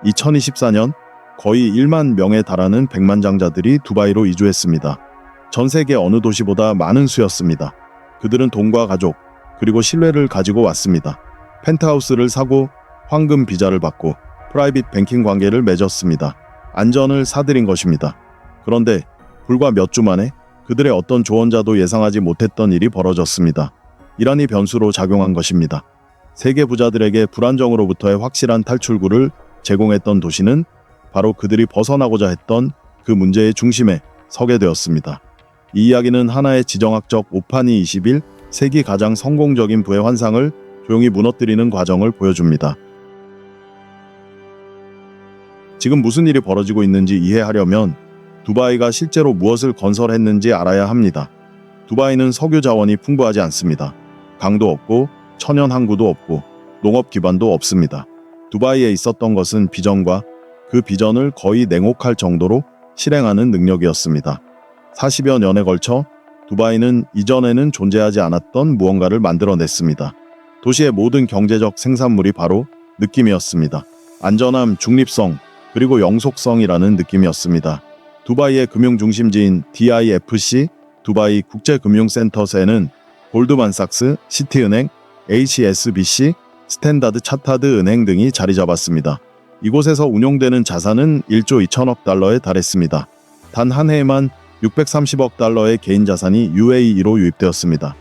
2024년 거의 1만 명에 달하는 백만장자들이 두바이로 이주했습니다. 전 세계 어느 도시보다 많은 수였습니다. 그들은 돈과 가족, 그리고 신뢰를 가지고 왔습니다. 펜트하우스를 사고 황금 비자를 받고 프라이빗 뱅킹 관계를 맺었습니다. 안전을 사들인 것입니다. 그런데 불과 몇 주 만에 그들의 어떤 조언자도 예상하지 못했던 일이 벌어졌습니다. 이란이 변수로 작용한 것입니다. 세계 부자들에게 불안정으로부터의 확실한 탈출구를 제공했던 도시는 바로 그들이 벗어나고자 했던 그 문제의 중심에 서게 되었습니다. 이 이야기는 하나의 지정학적 오판이 21 세기 가장 성공적인 부의 환상을 조용히 무너뜨리는 과정을 보여줍니다. 지금 무슨 일이 벌어지고 있는지 이해하려면 두바이가 실제로 무엇을 건설했는지 알아야 합니다. 두바이는 석유 자원이 풍부하지 않습니다. 강도 없고 천연 항구도 없고 농업 기반도 없습니다. 두바이에 있었던 것은 비전과 그 비전을 거의 냉혹할 정도로 실행하는 능력이었습니다. 40여 년에 걸쳐 두바이는 이전에는 존재하지 않았던 무언가를 만들어냈습니다. 도시의 모든 경제적 생산물이 바로 느낌이었습니다. 안전함, 중립성, 그리고 영속성이라는 느낌이었습니다. 두바이의 금융중심지인 DIFC, 두바이 국제금융센터에는 골드만삭스, 시티은행, HSBC, 스탠다드 차타드 은행 등이 자리 잡았습니다. 이곳에서 운용되는 자산은 1조 2천억 달러에 달했습니다. 단 한 해에만 630억 달러의 개인 자산이 UAE로 유입되었습니다.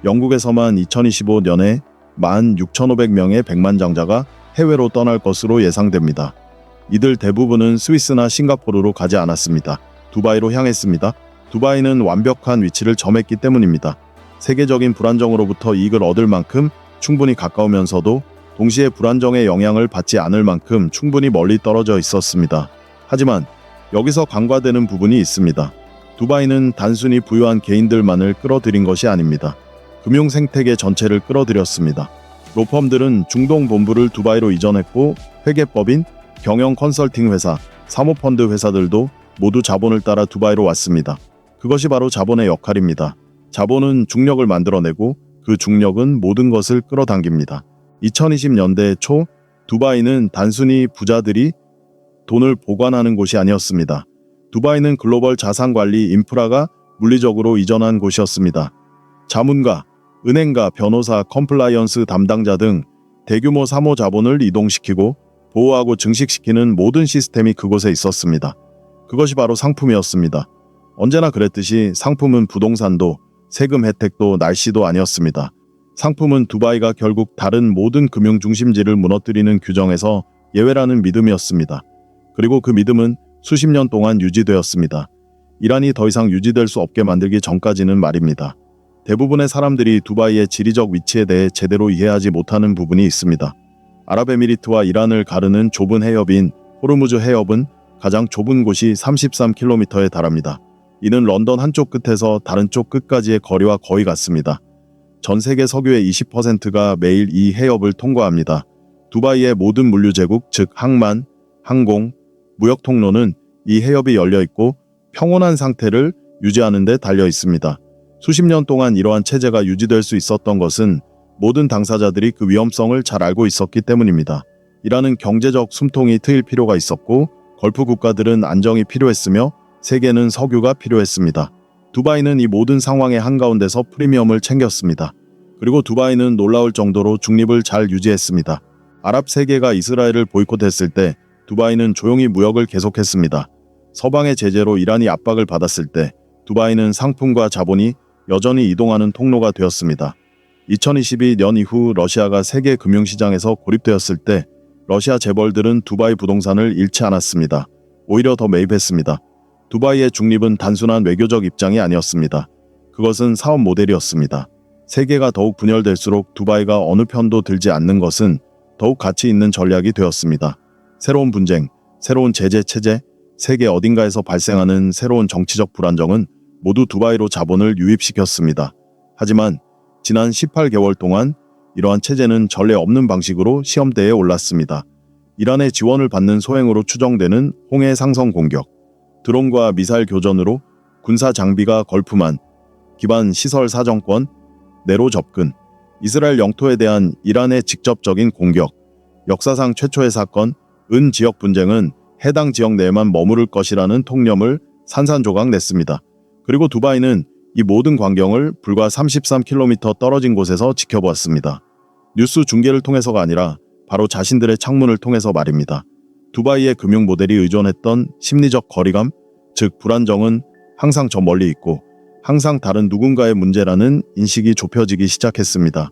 영국에서만 2025년에 16,500명의 백만장자가 해외로 떠날 것으로 예상됩니다. 이들 대부분은 스위스나 싱가포르로 가지 않았습니다. 두바이로 향했습니다. 두바이는 완벽한 위치를 점했기 때문입니다. 세계적인 불안정으로부터 이익을 얻을 만큼 충분히 가까우면서도 동시에 불안정의 영향을 받지 않을 만큼 충분히 멀리 떨어져 있었습니다. 하지만 여기서 간과되는 부분이 있습니다. 두바이는 단순히 부유한 개인들만을 끌어들인 것이 아닙니다. 금융 생태계 전체를 끌어들였습니다. 로펌들은 중동 본부를 두바이로 이전했고 회계법인, 경영 컨설팅 회사, 사모펀드 회사들도 모두 자본을 따라 두바이로 왔습니다. 그것이 바로 자본의 역할입니다. 자본은 중력을 만들어내고 그 중력은 모든 것을 끌어당깁니다. 2020년대 초 두바이는 단순히 부자들이 돈을 보관하는 곳이 아니었습니다. 두바이는 글로벌 자산관리 인프라가 물리적으로 이전한 곳이었습니다. 자문가, 은행가, 변호사, 컴플라이언스 담당자 등 대규모 사모 자본을 이동시키고 보호하고 증식시키는 모든 시스템이 그곳에 있었습니다. 그것이 바로 상품이었습니다. 언제나 그랬듯이 상품은 부동산도 세금 혜택도 날씨도 아니었습니다. 상품은 두바이가 결국 다른 모든 금융 중심지를 무너뜨리는 규정에서 예외라는 믿음이었습니다. 그리고 그 믿음은 수십 년 동안 유지되었습니다. 이란이 더 이상 유지될 수 없게 만들기 전까지는 말입니다. 대부분의 사람들이 두바이의 지리적 위치에 대해 제대로 이해하지 못하는 부분이 있습니다. 아랍에미리트와 이란을 가르는 좁은 해협인 호르무즈 해협은 가장 좁은 곳이 33km에 달합니다. 이는 런던 한쪽 끝에서 다른 쪽 끝까지의 거리와 거의 같습니다. 전 세계 석유의 20%가 매일 이 해협을 통과합니다. 두바이의 모든 물류 제국, 즉 항만, 항공, 무역 통로는 이 해협이 열려 있고 평온한 상태를 유지하는 데 달려 있습니다. 수십 년 동안 이러한 체제가 유지될 수 있었던 것은 모든 당사자들이 그 위험성을 잘 알고 있었기 때문입니다. 이라는 경제적 숨통이 트일 필요가 있었고 걸프 국가들은 안정이 필요했으며 세계는 석유가 필요했습니다. 두바이는 이 모든 상황의 한가운데서 프리미엄을 챙겼습니다. 그리고 두바이는 놀라울 정도로 중립을 잘 유지했습니다. 아랍 세계가 이스라엘을 보이콧했을 때 두바이는 조용히 무역을 계속했습니다. 서방의 제재로 이란이 압박을 받았을 때 두바이는 상품과 자본이 여전히 이동하는 통로가 되었습니다. 2022년 이후 러시아가 세계 금융시장에서 고립되었을 때 러시아 재벌들은 두바이 부동산을 잃지 않았습니다. 오히려 더 매입했습니다. 두바이의 중립은 단순한 외교적 입장이 아니었습니다. 그것은 사업 모델이었습니다. 세계가 더욱 분열될수록 두바이가 어느 편도 들지 않는 것은 더욱 가치 있는 전략이 되었습니다. 새로운 분쟁, 새로운 제재 체제, 세계 어딘가에서 발생하는 새로운 정치적 불안정은 모두 두바이로 자본을 유입시켰습니다. 하지만 지난 18개월 동안 이러한 체제는 전례 없는 방식으로 시험대에 올랐습니다. 이란의 지원을 받는 소행으로 추정되는 홍해 상성 공격, 드론과 미사일 교전으로 군사 장비가 걸프만, 기반 시설 사정권, 내로 접근, 이스라엘 영토에 대한 이란의 직접적인 공격, 역사상 최초의 사건, 은 지역 분쟁은 해당 지역 내에만 머무를 것이라는 통념을 산산조각 냈습니다. 그리고 두바이는 이 모든 광경을 불과 33km 떨어진 곳에서 지켜보았습니다. 뉴스 중계를 통해서가 아니라 바로 자신들의 창문을 통해서 말입니다. 두바이의 금융 모델이 의존했던 심리적 거리감, 즉 불안정은 항상 저 멀리 있고 항상 다른 누군가의 문제라는 인식이 좁혀지기 시작했습니다.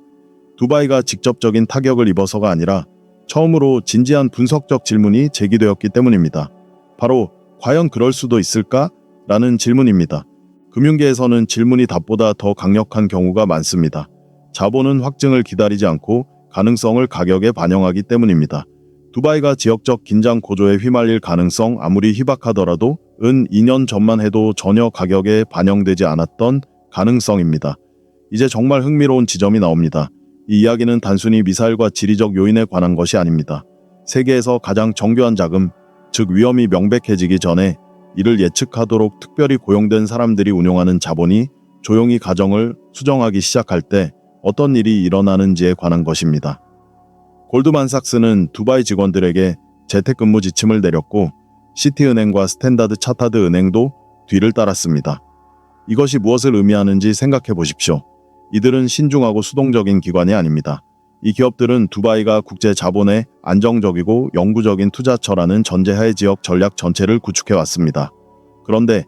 두바이가 직접적인 타격을 입어서가 아니라 처음으로 진지한 분석적 질문이 제기되었기 때문입니다. 바로 과연 그럴 수도 있을까? 라는 질문입니다. 금융계에서는 질문이 답보다 더 강력한 경우가 많습니다. 자본은 확증을 기다리지 않고 가능성을 가격에 반영하기 때문입니다. 두바이가 지역적 긴장 고조에 휘말릴 가능성 아무리 희박하더라도 은 2년 전만 해도 전혀 가격에 반영되지 않았던 가능성입니다. 이제 정말 흥미로운 지점이 나옵니다. 이 이야기는 단순히 미사일과 지리적 요인에 관한 것이 아닙니다. 세계에서 가장 정교한 자금, 즉 위험이 명백해지기 전에 이를 예측하도록 특별히 고용된 사람들이 운용하는 자본이 조용히 가정을 수정하기 시작할 때 어떤 일이 일어나는지에 관한 것입니다. 골드만삭스는 두바이 직원들에게 재택근무 지침을 내렸고 시티은행과 스탠다드 차타드 은행도 뒤를 따랐습니다. 이것이 무엇을 의미하는지 생각해 보십시오. 이들은 신중하고 수동적인 기관이 아닙니다. 이 기업들은 두바이가 국제 자본의 안정적이고 영구적인 투자처라는 전제하에 지역 전략 전체를 구축해 왔습니다. 그런데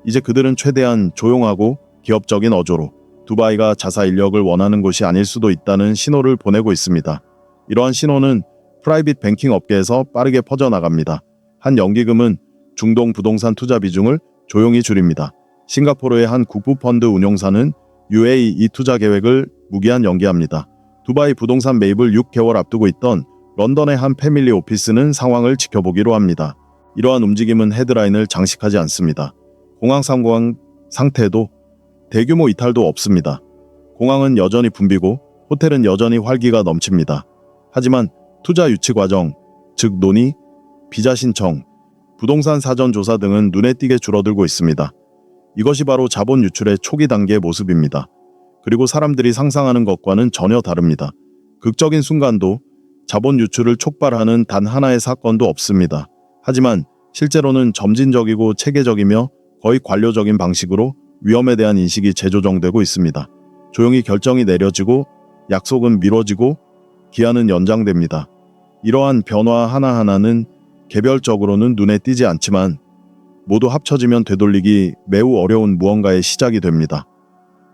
이제 그들은 최대한 조용하고 기업적인 어조로 두바이가 자사 인력을 원하는 곳이 아닐 수도 있다는 신호를 보내고 있습니다. 이러한 신호는 프라이빗 뱅킹 업계에서 빠르게 퍼져나갑니다. 한 연기금은 중동 부동산 투자 비중을 조용히 줄입니다. 싱가포르의 한 국부펀드 운용사는 UAE 투자 계획을 무기한 연기합니다. 두바이 부동산 매입을 6개월 앞두고 있던 런던의 한 패밀리 오피스는 상황을 지켜보기로 합니다. 이러한 움직임은 헤드라인을 장식하지 않습니다. 공항 상황 상태도 대규모 이탈도 없습니다. 공항은 여전히 붐비고 호텔은 여전히 활기가 넘칩니다. 하지만 투자 유치 과정, 즉 논의, 비자 신청, 부동산 사전 조사 등은 눈에 띄게 줄어들고 있습니다. 이것이 바로 자본 유출의 초기 단계의 모습입니다. 그리고 사람들이 상상하는 것과는 전혀 다릅니다. 극적인 순간도 자본 유출을 촉발하는 단 하나의 사건도 없습니다. 하지만 실제로는 점진적이고 체계적이며 거의 관료적인 방식으로 위험에 대한 인식이 재조정되고 있습니다. 조용히 결정이 내려지고 약속은 미뤄지고 기한은 연장됩니다. 이러한 변화 하나하나는 개별적으로는 눈에 띄지 않지만 모두 합쳐지면 되돌리기 매우 어려운 무언가의 시작이 됩니다.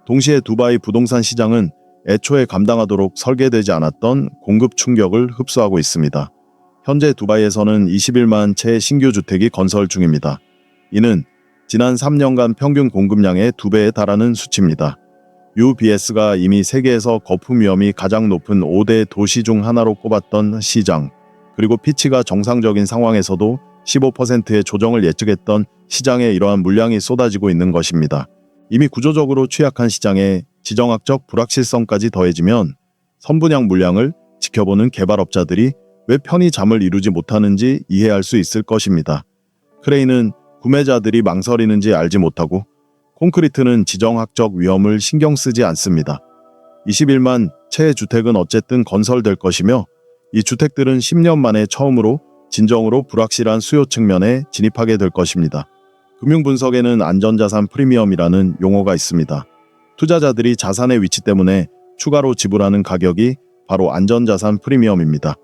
동시에 두바이 부동산 시장은 애초에 감당하도록 설계되지 않았던 공급 충격을 흡수하고 있습니다. 현재 두바이에서는 21만 채의 신규 주택이 건설 중입니다. 이는 지난 3년간 평균 공급량의 2배에 달하는 수치입니다. UBS가 이미 세계에서 거품 위험이 가장 높은 5대 도시 중 하나로 꼽았던 시장, 그리고 피치가 정상적인 상황에서도 15%의 조정을 예측했던 시장에 이러한 물량이 쏟아지고 있는 것입니다. 이미 구조적으로 취약한 시장에 지정학적 불확실성까지 더해지면 선분양 물량을 지켜보는 개발업자들이 왜 편히 잠을 이루지 못하는지 이해할 수 있을 것입니다. 크레인은 구매자들이 망설이는지 알지 못하고 콘크리트는 지정학적 위험을 신경 쓰지 않습니다. 21만 채의 주택은 어쨌든 건설될 것이며 이 주택들은 10년 만에 처음으로 진정으로 불확실한 수요 측면에 진입하게 될 것입니다. 금융분석에는 안전자산 프리미엄이라는 용어가 있습니다. 투자자들이 자산의 위치 때문에 추가로 지불하는 가격이 바로 안전자산 프리미엄입니다.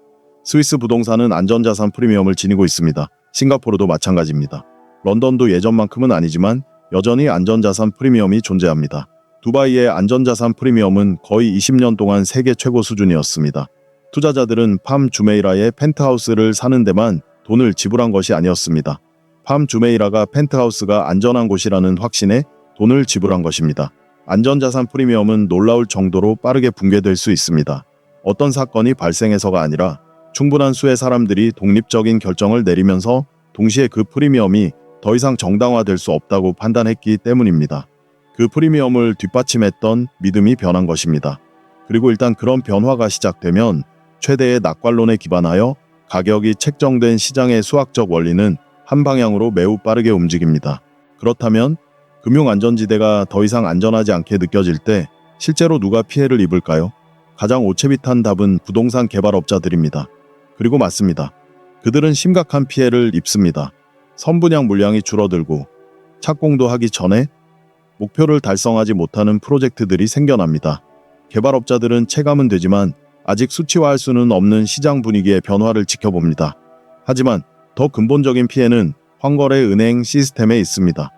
스위스 부동산은 안전자산 프리미엄을 지니고 있습니다. 싱가포르도 마찬가지입니다. 런던도 예전만큼은 아니지만 여전히 안전자산 프리미엄이 존재합니다. 두바이의 안전자산 프리미엄은 거의 20년 동안 세계 최고 수준이었습니다. 투자자들은 팜 주메이라의 펜트하우스를 사는 데만 돈을 지불한 것이 아니었습니다. 팜 주메이라가 펜트하우스가 안전한 곳이라는 확신에 돈을 지불한 것입니다. 안전자산 프리미엄은 놀라울 정도로 빠르게 붕괴될 수 있습니다. 어떤 사건이 발생해서가 아니라 충분한 수의 사람들이 독립적인 결정을 내리면서 동시에 그 프리미엄이 더 이상 정당화될 수 없다고 판단했기 때문입니다. 그 프리미엄을 뒷받침했던 믿음이 변한 것입니다. 그리고 일단 그런 변화가 시작되면 최대의 낙관론에 기반하여 가격이 책정된 시장의 수학적 원리는 한 방향으로 매우 빠르게 움직입니다. 그렇다면 금융안전지대가 더 이상 안전하지 않게 느껴질 때 실제로 누가 피해를 입을까요? 가장 오체비탄 답은 부동산 개발업자들입니다. 그리고 맞습니다. 그들은 심각한 피해를 입습니다. 선분양 물량이 줄어들고 착공도 하기 전에 목표를 달성하지 못하는 프로젝트들이 생겨납니다. 개발업자들은 체감은 되지만 아직 수치화할 수는 없는 시장 분위기의 변화를 지켜봅니다. 하지만 더 근본적인 피해는 황거래 은행 시스템에 있습니다.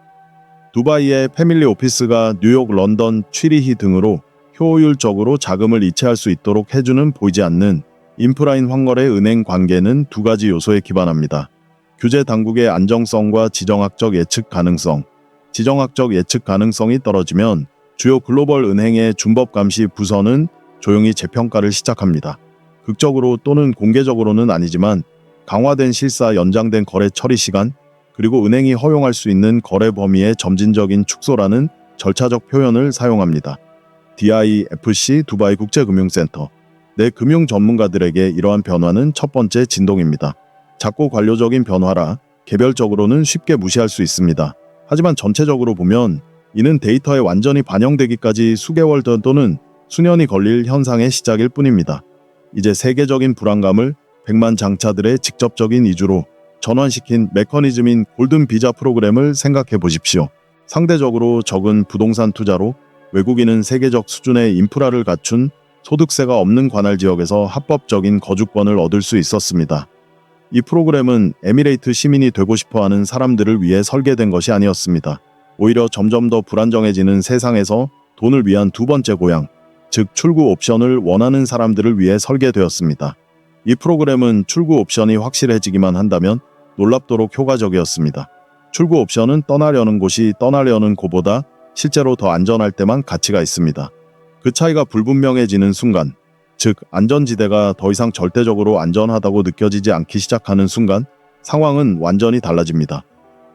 두바이의 패밀리 오피스가 뉴욕, 런던, 취리히 등으로 효율적으로 자금을 이체할 수 있도록 해주는 보이지 않는 인프라인 황거래 은행 관계는 두 가지 요소에 기반합니다. 규제 당국의 안정성과 지정학적 예측 가능성. 지정학적 예측 가능성이 떨어지면 주요 글로벌 은행의 준법 감시 부서는 조용히 재평가를 시작합니다. 극적으로 또는 공개적으로는 아니지만 강화된 실사, 연장된 거래 처리 시간, 그리고 은행이 허용할 수 있는 거래 범위의 점진적인 축소라는 절차적 표현을 사용합니다. DIFC 두바이 국제금융센터. 내 금융 전문가들에게 이러한 변화는 첫 번째 진동입니다. 작고 관료적인 변화라 개별적으로는 쉽게 무시할 수 있습니다. 하지만 전체적으로 보면 이는 데이터에 완전히 반영되기까지 수개월 또는 수년이 걸릴 현상의 시작일 뿐입니다. 이제 세계적인 불안감을 100만 장차들의 직접적인 이주로 전환시킨 메커니즘인 골든 비자 프로그램을 생각해 보십시오. 상대적으로 적은 부동산 투자로 외국인은 세계적 수준의 인프라를 갖춘 소득세가 없는 관할 지역에서 합법적인 거주권을 얻을 수 있었습니다. 이 프로그램은 에미레이트 시민이 되고 싶어하는 사람들을 위해 설계된 것이 아니었습니다. 오히려 점점 더 불안정해지는 세상에서 돈을 위한 두 번째 고향, 즉 출구 옵션을 원하는 사람들을 위해 설계되었습니다. 이 프로그램은 출구 옵션이 확실해지기만 한다면 놀랍도록 효과적이었습니다. 출구 옵션은 떠나려는 곳이 떠나려는 곳보다 실제로 더 안전할 때만 가치가 있습니다. 그 차이가 불분명해지는 순간, 즉 안전지대가 더 이상 절대적으로 안전하다고 느껴지지 않기 시작하는 순간 상황은 완전히 달라집니다.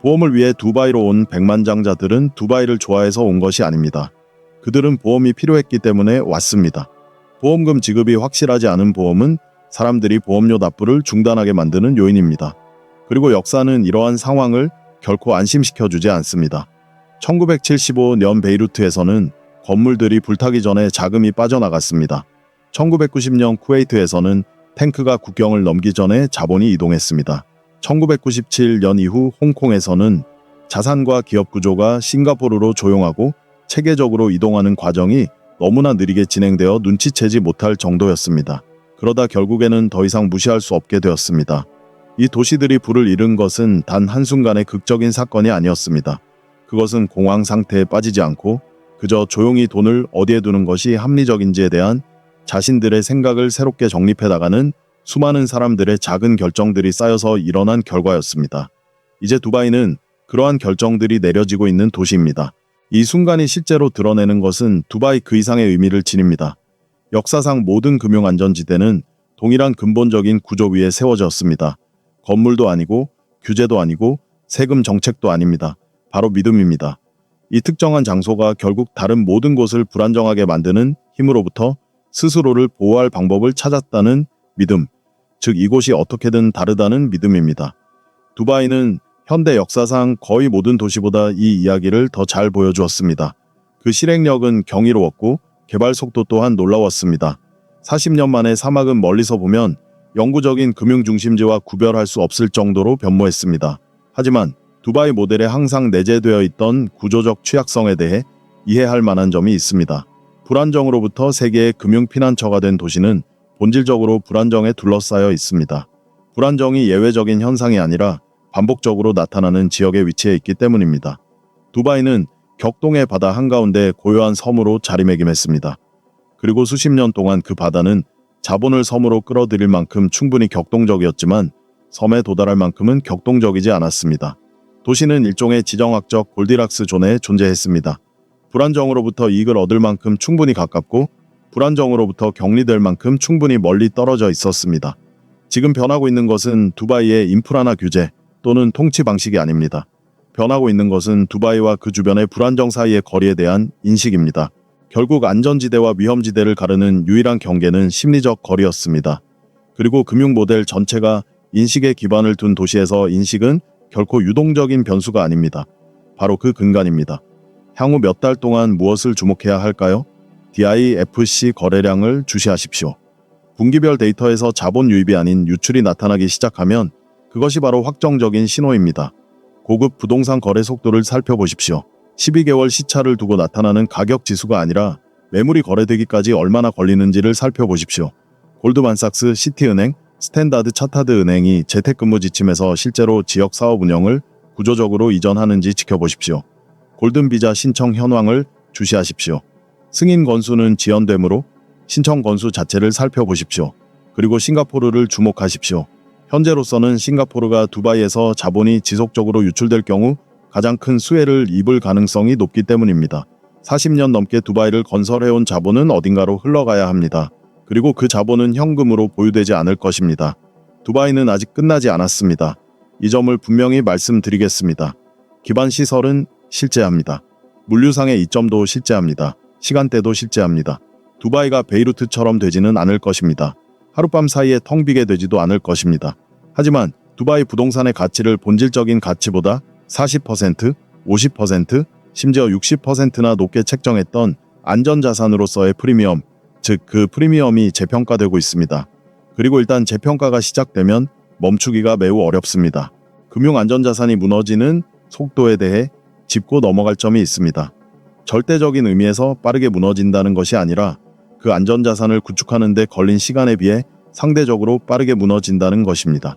보험을 위해 두바이로 온 백만장자들은 두바이를 좋아해서 온 것이 아닙니다. 그들은 보험이 필요했기 때문에 왔습니다. 보험금 지급이 확실하지 않은 보험은 사람들이 보험료 납부를 중단하게 만드는 요인입니다. 그리고 역사는 이러한 상황을 결코 안심시켜주지 않습니다. 1975년 베이루트에서는 건물들이 불타기 전에 자금이 빠져나갔습니다. 1990년 쿠웨이트에서는 탱크가 국경을 넘기 전에 자본이 이동했습니다. 1997년 이후 홍콩에서는 자산과 기업 구조가 싱가포르로 조용하고 체계적으로 이동하는 과정이 너무나 느리게 진행되어 눈치채지 못할 정도였습니다. 그러다 결국에는 더 이상 무시할 수 없게 되었습니다. 이 도시들이 불을 잃은 것은 단 한순간의 극적인 사건이 아니었습니다. 그것은 공황 상태에 빠지지 않고 그저 조용히 돈을 어디에 두는 것이 합리적인지에 대한 자신들의 생각을 새롭게 정립해 나가는 수많은 사람들의 작은 결정들이 쌓여서 일어난 결과였습니다. 이제 두바이는 그러한 결정들이 내려지고 있는 도시입니다. 이 순간이 실제로 드러내는 것은 두바이 그 이상의 의미를 지닙니다. 역사상 모든 금융안전지대는 동일한 근본적인 구조 위에 세워졌습니다. 건물도 아니고 규제도 아니고 세금 정책도 아닙니다. 바로 믿음입니다. 이 특정한 장소가 결국 다른 모든 곳을 불안정하게 만드는 힘으로부터 스스로를 보호할 방법을 찾았다는 믿음, 즉 이곳이 어떻게든 다르다는 믿음입니다. 두바이는 현대 역사상 거의 모든 도시보다 이 이야기를 더 잘 보여주었습니다. 그 실행력은 경이로웠고 개발 속도 또한 놀라웠습니다. 40년 만에 사막은 멀리서 보면 영구적인 금융 중심지와 구별할 수 없을 정도로 변모했습니다. 하지만 두바이 모델에 항상 내재되어 있던 구조적 취약성에 대해 이해할 만한 점이 있습니다. 불안정으로부터 세계의 금융 피난처가 된 도시는 본질적으로 불안정에 둘러싸여 있습니다. 불안정이 예외적인 현상이 아니라 반복적으로 나타나는 지역에 위치해 있기 때문입니다. 두바이는 격동의 바다 한가운데 고요한 섬으로 자리매김했습니다. 그리고 수십 년 동안 그 바다는 자본을 섬으로 끌어들일 만큼 충분히 격동적이었지만 섬에 도달할 만큼은 격동적이지 않았습니다. 도시는 일종의 지정학적 골디락스 존에 존재했습니다. 불안정으로부터 이익을 얻을 만큼 충분히 가깝고 불안정으로부터 격리될 만큼 충분히 멀리 떨어져 있었습니다. 지금 변하고 있는 것은 두바이의 인프라나 규제 또는 통치 방식이 아닙니다. 변하고 있는 것은 두바이와 그 주변의 불안정 사이의 거리에 대한 인식입니다. 결국 안전지대와 위험지대를 가르는 유일한 경계는 심리적 거리였습니다. 그리고 금융 모델 전체가 인식에 기반을 둔 도시에서 인식은 결코 유동적인 변수가 아닙니다. 바로 그 근간입니다. 향후 몇 달 동안 무엇을 주목해야 할까요? DIFC 거래량을 주시하십시오. 분기별 데이터에서 자본 유입이 아닌 유출이 나타나기 시작하면 그것이 바로 확정적인 신호입니다. 고급 부동산 거래 속도를 살펴보십시오. 12개월 시차를 두고 나타나는 가격 지수가 아니라 매물이 거래되기까지 얼마나 걸리는지를 살펴보십시오. 골드만삭스, 시티은행, 스탠다드 차타드 은행이 재택근무 지침에서 실제로 지역 사업 운영을 구조적으로 이전하는지 지켜보십시오. 골든비자 신청 현황을 주시하십시오. 승인 건수는 지연되므로 신청 건수 자체를 살펴보십시오. 그리고 싱가포르를 주목하십시오. 현재로서는 싱가포르가 두바이에서 자본이 지속적으로 유출될 경우 가장 큰 수혜를 입을 가능성이 높기 때문입니다. 40년 넘게 두바이를 건설해온 자본은 어딘가로 흘러가야 합니다. 그리고 그 자본은 현금으로 보유되지 않을 것입니다. 두바이는 아직 끝나지 않았습니다. 이 점을 분명히 말씀드리겠습니다. 기반 시설은 실재합니다. 물류상의 이점도 실재합니다. 시간대도 실재합니다. 두바이가 베이루트처럼 되지는 않을 것입니다. 하룻밤 사이에 텅 비게 되지도 않을 것입니다. 하지만 두바이 부동산의 가치를 본질적인 가치보다 40%, 50%, 심지어 60%나 높게 책정했던 안전자산으로서의 프리미엄, 즉 그 프리미엄이 재평가되고 있습니다. 그리고 일단 재평가가 시작되면 멈추기가 매우 어렵습니다. 금융안전자산이 무너지는 속도에 대해 짚고 넘어갈 점이 있습니다. 절대적인 의미에서 빠르게 무너진다는 것이 아니라 그 안전자산을 구축하는 데 걸린 시간에 비해 상대적으로 빠르게 무너진다는 것입니다.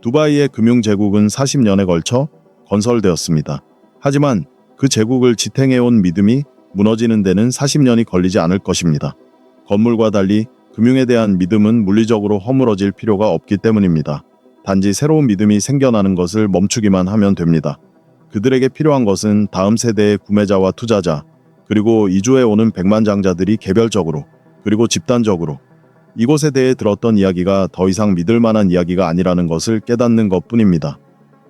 두바이의 금융제국은 40년에 걸쳐 건설되었습니다. 하지만 그 제국을 지탱해온 믿음이 무너지는 데는 40년이 걸리지 않을 것입니다. 건물과 달리 금융에 대한 믿음은 물리적으로 허물어질 필요가 없기 때문입니다. 단지 새로운 믿음이 생겨나는 것을 멈추기만 하면 됩니다. 그들에게 필요한 것은 다음 세대의 구매자와 투자자, 그리고 이주해 오는 백만장자들이 개별적으로, 그리고 집단적으로 이곳에 대해 들었던 이야기가 더 이상 믿을 만한 이야기가 아니라는 것을 깨닫는 것뿐입니다.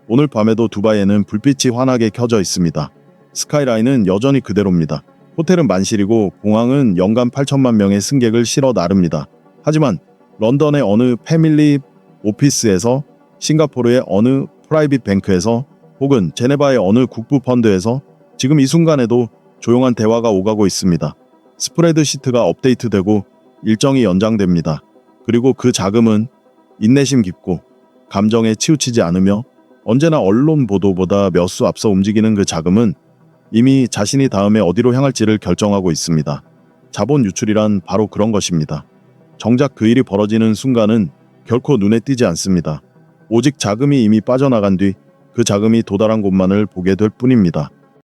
오늘 밤에도 두바이에는 불빛이 환하게 켜져 있습니다. 스카이라인은 여전히 그대로입니다. 호텔은 만실이고 공항은 연간 8천만 명의 승객을 실어 나릅니다. 하지만 런던의 어느 패밀리 오피스에서, 싱가포르의 어느 프라이빗 뱅크에서, 혹은 제네바의 어느 국부 펀드에서 지금 이 순간에도 조용한 대화가 오가고 있습니다. 스프레드 시트가 업데이트되고 일정이 연장됩니다. 그리고 그 자금은 인내심 깊고 감정에 치우치지 않으며 언제나 언론 보도보다 몇 수 앞서 움직이는 그 자금은 이미 자신이 다음에 어디로 향할지를 결정하고 있습니다. 자본 유출이란 바로 그런 것입니다. 정작 그 일이 벌어지는 순간은 결코 눈에 띄지 않습니다. 오직 자금이 이미 빠져나간 뒤 그 자금이 도달한 곳만을 보게 될 뿐입니다.